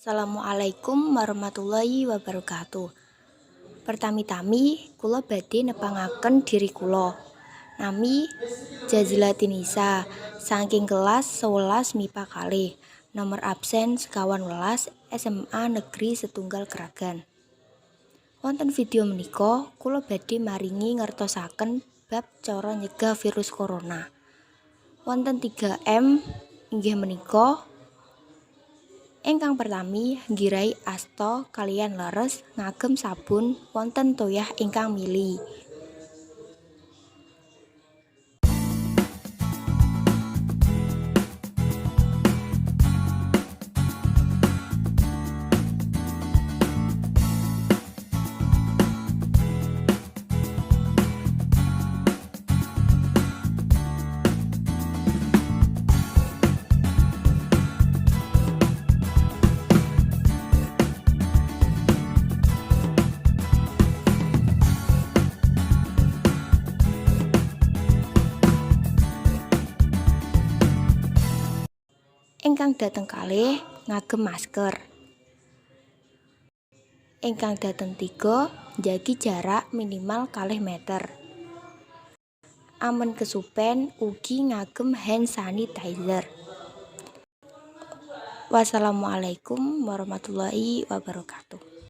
Assalamualaikum warahmatullahi wabarakatuh. Pertami-tami kula badhe nepangaken diri kula. Nami Jazilatinisa saking kelas 11 MIPA kalih. Nomor absen sekawan welas SMA Negeri Setunggal Kragan. Wonten video menika kula badhe maringi ngertosaken bab cara nyegah virus corona. Wonten 3M inggih menika: ingkang pertami, nggirai asta kaliyan leres ngagem sabun wonten toyah ingkang mili. Ingkang dateng kalih ngagem masker. Ingkang dateng 3 njagi jarak minimal 2 meter. Amen kesupen ugi ngagem hand sanitizer. Wassalamualaikum warahmatullahi wabarakatuh.